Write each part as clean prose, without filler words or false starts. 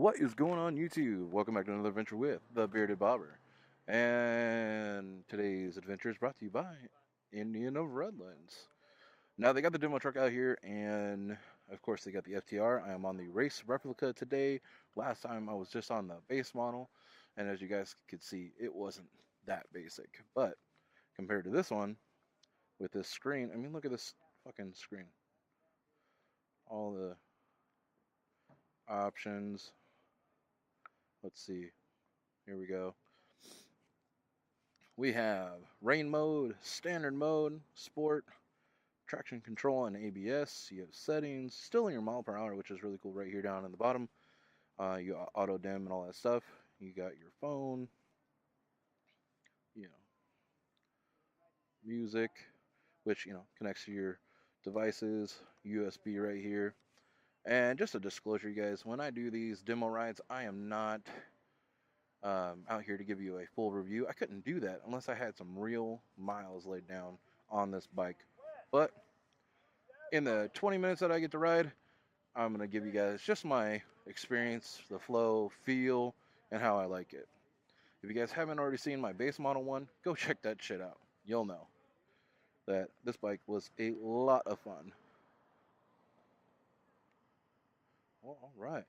What is going on, YouTube? Welcome back to another adventure with the Bearded Bobber. And today's adventure is brought to you by Indian of Redlands. Now, they got the demo truck out here, and of course, they got the FTR. I am on the race replica today. Last time I was just on the base model, and as you guys could see, it wasn't that basic. But compared to this one, with this screen, I mean, look at this fucking screen. All the options. Let's see. Here we go. We have rain mode, standard mode, sport, traction control, and ABS. You have settings, still in your mile per hour, which is really cool right here down in the bottom. You got auto dim and all that stuff. You got your phone, music, which connects to your devices. USB right here. And just a disclosure, you guys, when I do these demo rides, I am not out here to give you a full review. I couldn't do that unless I had some real miles laid down on this bike. But in the 20 minutes that I get to ride, I'm going to give you guys just my experience, the flow, feel, and how I like it. If you guys haven't already seen my base model one, go check that shit out. You'll know that this bike was a lot of fun. Well, all right.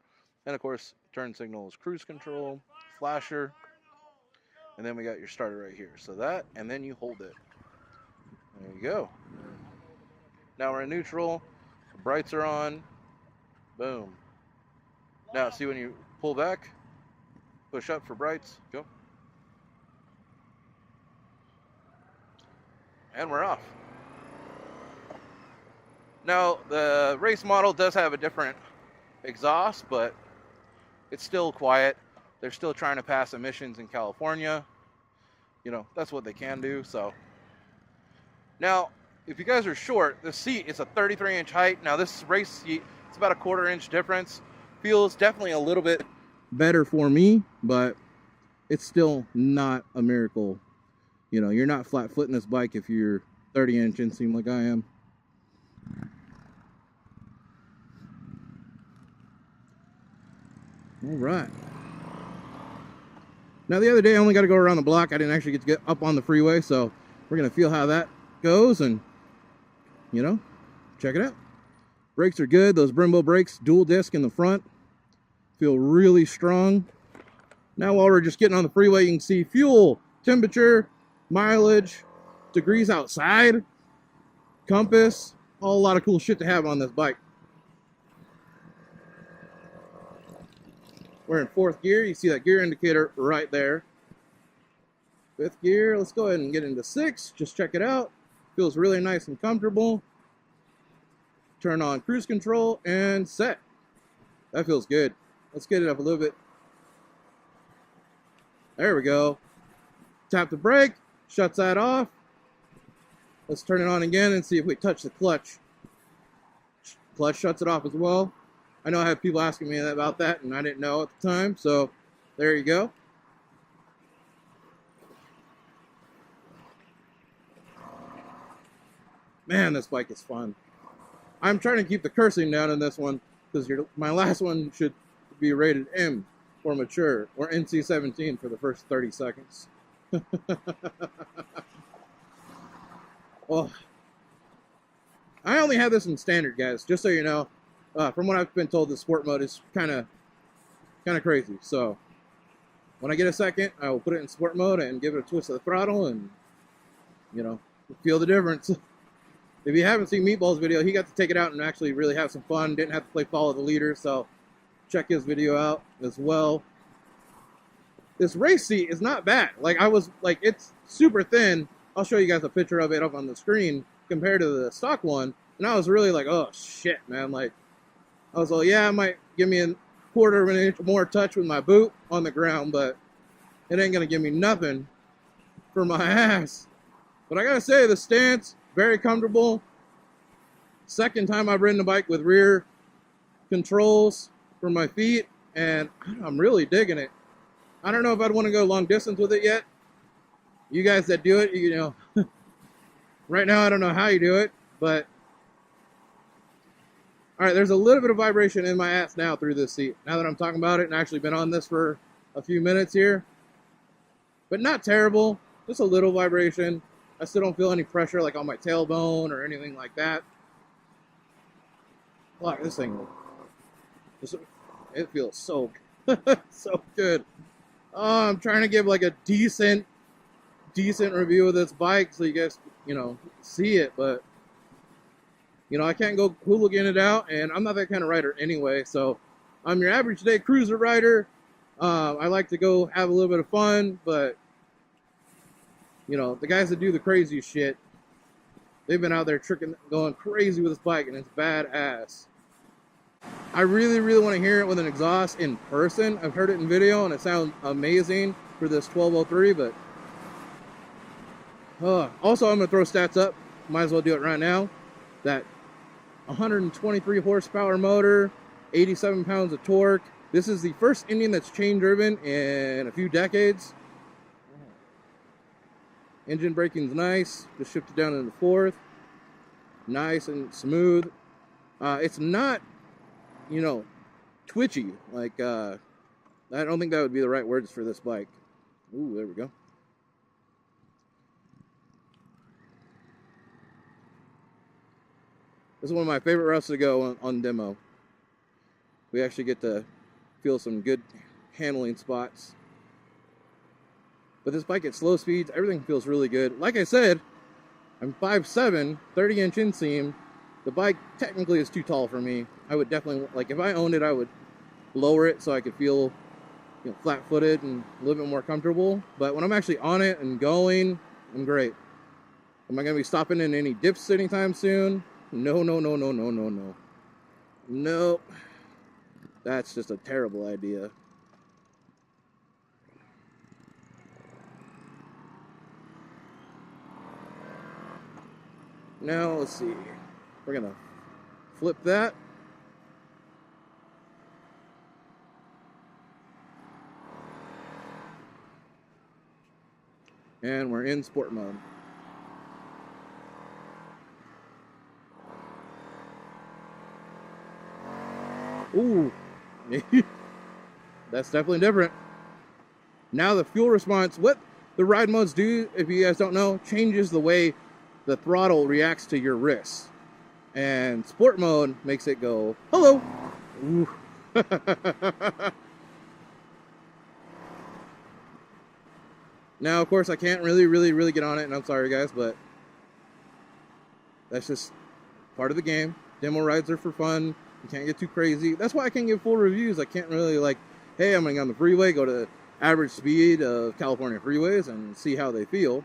And of course, turn signal is cruise control, flasher, and then we got your starter right here. So that, and then you hold it. There you go. Now we're in neutral. The brights are on. Boom. Now see when you pull back, push up for brights. Go. And we're off. Now the race model does have a different exhaust, but it's still quiet. They're still trying to pass emissions in California. That's what they can do. So now, if you guys are short, the seat is a 33-inch height. Now this race seat, it's about a 1/4 inch difference. Feels definitely a little bit better for me, but it's still not a miracle. You're not flat-footing this bike if you're 30-inch inseam like I am. All right. Now the other day I only got to go around the block. I didn't actually get to get up on the freeway, so we're going to feel how that goes and, check it out. Brakes are good. Those Brembo brakes, dual disc in the front. Feel really strong. Now while we're just getting on the freeway, you can see fuel, temperature, mileage, degrees outside, compass, a lot of cool shit to have on this bike. We're in 4th gear. You see that gear indicator right there. 5th gear. Let's go ahead and get into 6. Just check it out. Feels really nice and comfortable. Turn on cruise control and set. That feels good. Let's get it up a little bit. There we go. Tap the brake. Shuts that off. Let's turn it on again and see if we touch the clutch. Clutch shuts it off as well. I know I have people asking me about that, and I didn't know at the time, so there you go. Man, this bike is fun. I'm trying to keep the cursing down in this one, because my last one should be rated M, or mature, or NC-17 for the first 30 seconds. Well, I only have this in standard, guys, just so you know. From what I've been told, the sport mode is kind of crazy. So when I get a second, I will put it in sport mode and give it a twist of the throttle and, feel the difference. If you haven't seen Meatball's video, he got to take it out and actually really have some fun. Didn't have to play follow the leader, so check his video out as well. This race seat is not bad. It's super thin. I'll show you guys a picture of it up on the screen compared to the stock one. And I was really like, oh shit, man. I was like, yeah, it might give me a 1/4 of an inch more touch with my boot on the ground, but it ain't gonna give me nothing for my ass. But I gotta say, the stance, very comfortable. Second time I've ridden a bike with rear controls for my feet, and I'm really digging it. I don't know if I'd want to go long distance with it yet. You guys that do it, right now I don't know how you do it, but All right, there's a little bit of vibration in my ass now through this seat. Now that I'm talking about it and actually been on this for a few minutes here. But not terrible, just a little vibration. I still don't feel any pressure like on my tailbone or anything like that. Look, this thing, it feels so, so good. Oh, I'm trying to give like a decent review of this bike so you guys, you know, see it, but you know, I can't go hooligan it out, and I'm not that kind of rider anyway, so I'm your average day cruiser rider. I like to go have a little bit of fun, but you know, the guys that do the crazy shit, they've been out there tricking, going crazy with this bike, and it's badass. I really, really want to hear it with an exhaust in person. I've heard it in video, and it sounds amazing for this 1203, but also, I'm going to throw stats up. Might as well do it right now. That 123 horsepower motor, 87 pounds of torque. This is the first Indian that's chain driven in a few decades. Engine braking's nice. Just shifted down into fourth. Nice and smooth. It's not, you know, twitchy. Like, I don't think that would be the right words for this bike. Ooh, there we go. This is one of my favorite routes to go on demo. We actually get to feel some good handling spots. But this bike at slow speeds, everything feels really good. Like I said, I'm 5'7", 30-inch inseam. The bike technically is too tall for me. I would definitely, like, if I owned it, I would lower it so I could feel, you know, flat-footed and a little bit more comfortable. But when I'm actually on it and going, I'm great. Am I going to be stopping in any dips anytime soon? No, no, no, no, no, no, no. Nope. That's just a terrible idea. Now, let's see. We're going to flip that. And we're in sport mode. Ooh, that's definitely different. Now the fuel response, what the ride modes do, if you guys don't know, changes the way the throttle reacts to your wrists. And sport mode makes it go, hello. Ooh. Now, of course, I can't really get on it, and I'm sorry, guys, but that's just part of the game. Demo rides are for fun. You can't get too crazy. That's why I can't give full reviews. I can't really, like, hey, I'm going to go on the freeway, go to average speed of California freeways and see how they feel.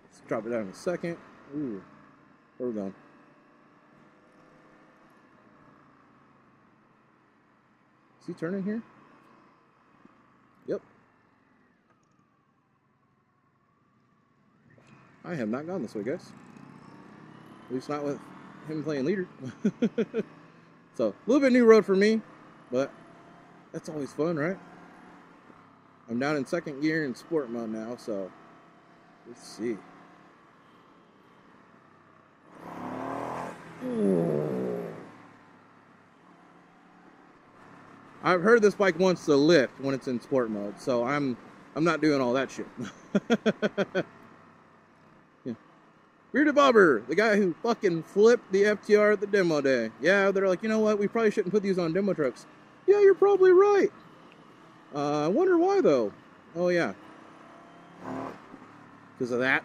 Let's drop it down in a second. Ooh, where are we going? Is he turning here? Yep. I have not gone this way, guys. At least not with him playing leader. So, a little bit new road for me, but that's always fun, right? I'm down in second gear in sport mode now, so let's see. Ooh. I've heard this bike wants to lift when it's in sport mode, so I'm not doing all that shit. Yeah. Bearded Bobber, the guy who fucking flipped the FTR at the demo day. Yeah, they're like, you know what, we probably shouldn't put these on demo trucks. Yeah, you're probably right. I wonder why, though. Oh, yeah. Because of that.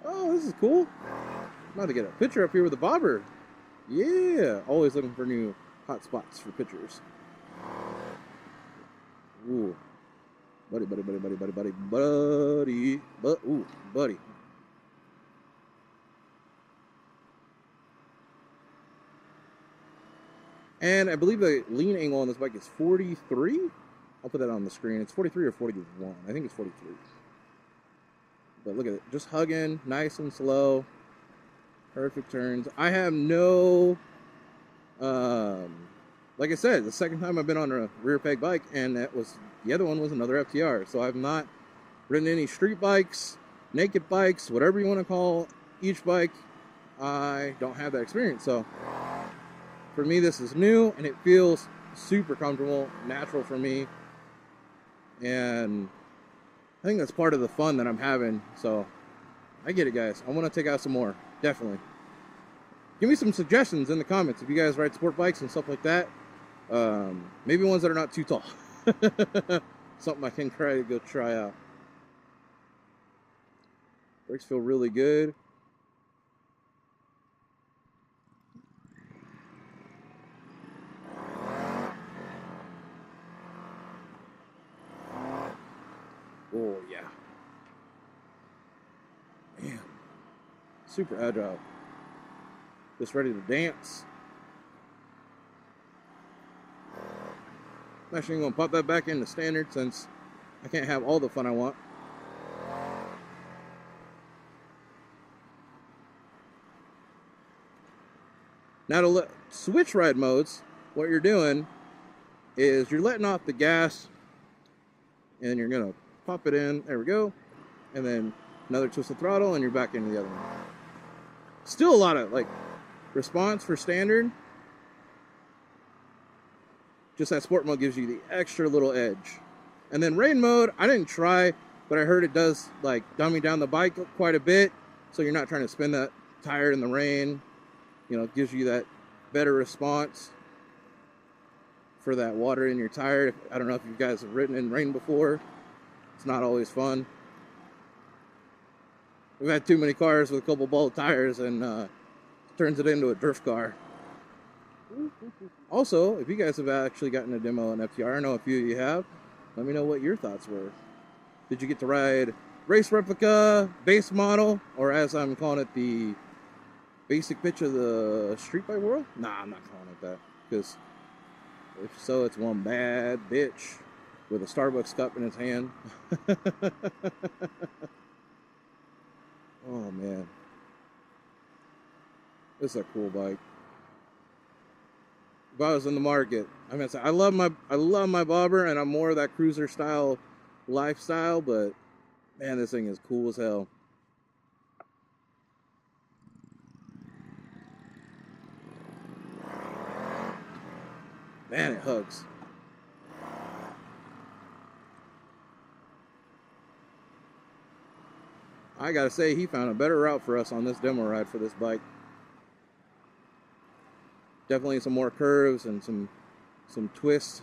Oh, this is cool. I'm about to get a picture up here with the bobber. Yeah, always looking for new hot spots for pictures. Ooh. Buddy. Ooh, buddy. And I believe the lean angle on this bike is 43. I'll put that on the screen. It's 43 or 41. I think it's 43. But look at it. Just hugging, nice and slow. Perfect turns. I have no... like I said, the second time I've been on a rear peg bike, and that was... The other one was another FTR. So I've not ridden any street bikes, naked bikes, whatever you want to call each bike, I don't have that experience. So for me, this is new, and it feels super comfortable, natural for me. And I think that's part of the fun that I'm having. So I get it, guys. I want to take out some more, definitely. Give me some suggestions in the comments if you guys ride sport bikes and stuff like that. Maybe ones that are not too tall. Something I can go try out. Brakes feel really good. Oh yeah. Man. Super agile. Just ready to dance. I'm actually going to pop that back into standard since I can't have all the fun I want. Now to switch ride modes, what you're doing is you're letting off the gas and you're going to pop it in. There we go. And then another twist of throttle and you're back into the other one. Still a lot of like response for standard. Just that sport mode gives you the extra little edge. And then rain mode, I didn't try, but I heard it does like dummy down the bike quite a bit. So you're not trying to spin that tire in the rain. You know, it gives you that better response for that water in your tire. I don't know if you guys have ridden in rain before. It's not always fun. We've had too many cars with a couple bald tires and turns it into a drift car. Also, if you guys have actually gotten a demo on FTR, I know a few of you have, let me know what your thoughts were. Did you get to ride race replica, base model, or as I'm calling it, the basic pitch of the street bike world? Nah, I'm not calling it that, because if so, it's one bad bitch with a Starbucks cup in his hand. Oh man, this is a cool bike. If I was in the market, I mean, I love my bobber, and I'm more of that cruiser style lifestyle, but man, this thing is cool as hell. Man, it hugs. I gotta say, he found a better route for us on this demo ride for this bike. Definitely some more curves and some twists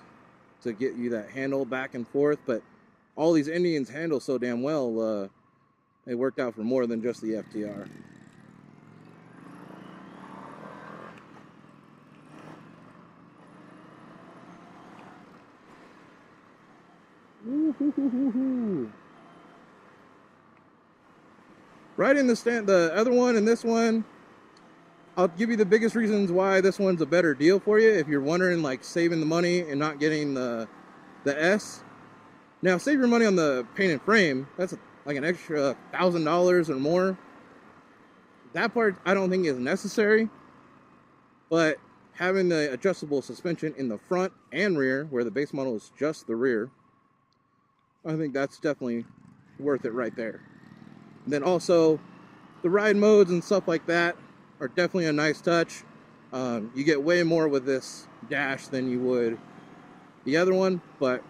to get you that handle back and forth, but all these Indians handle so damn well, they worked out for more than just the FTR. Riding the other one and this one, I'll give you the biggest reasons why this one's a better deal for you if you're wondering, like, saving the money and not getting the S. Now, save your money on the paint and frame. That's like an extra $1,000 or more. That part I don't think is necessary, but having the adjustable suspension in the front and rear, where the base model is just the rear, I think that's definitely worth it right there. And then also, the ride modes and stuff like that are definitely a nice touch. You get way more with this dash than you would the other one, but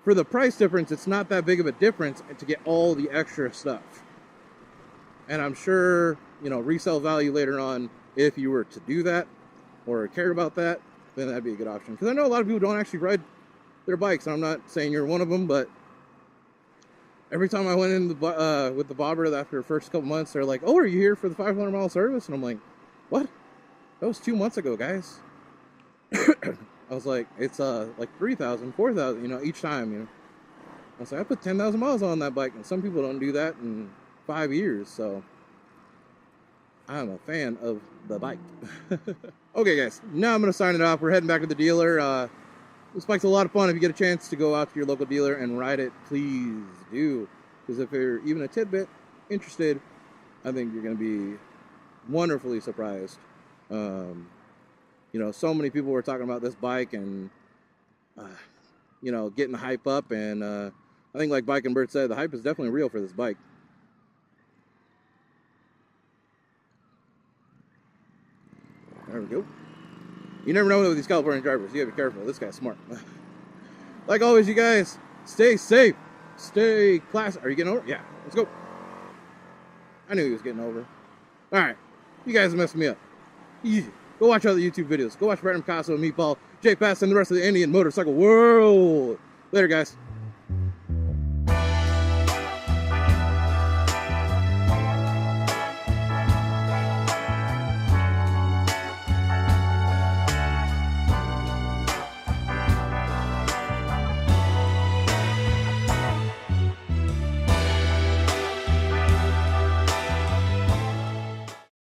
for the price difference, it's not that big of a difference to get all the extra stuff. And I'm sure, you know, resale value later on, if you were to do that or care about that, then that'd be a good option. Because I know a lot of people don't actually ride their bikes, and I'm not saying you're one of them, but every time I went in with the bobber after the first couple months, they're like, "Oh, are you here for the 500-mile service?" And I'm like, "What? That was 2 months ago, guys." I was like, "It's like 3,000, 4,000, you know, each time, you know." I was like, "I put 10,000 miles on that bike," and some people don't do that in 5 years, so I'm a fan of the bike. Okay, guys, now I'm gonna sign it off. We're heading back to the dealer. This bike's a lot of fun. If you get a chance to go out to your local dealer and ride it, please do. Because if you're even a tidbit interested, I think you're going to be wonderfully surprised. You know, so many people were talking about this bike and, you know, getting the hype up. And I think, like Bike and Bird said, the hype is definitely real for this bike. There we go. You never know with these California drivers. You gotta be careful. This guy's smart. Like always, you guys, stay safe. Stay classy. Are you getting over? Yeah. Let's go. I knew he was getting over. Alright. You guys messed me up. Yeah. Go watch other YouTube videos. Go watch Random Picasso, Meatball, Jay Pass, and the rest of the Indian motorcycle world. Later, guys.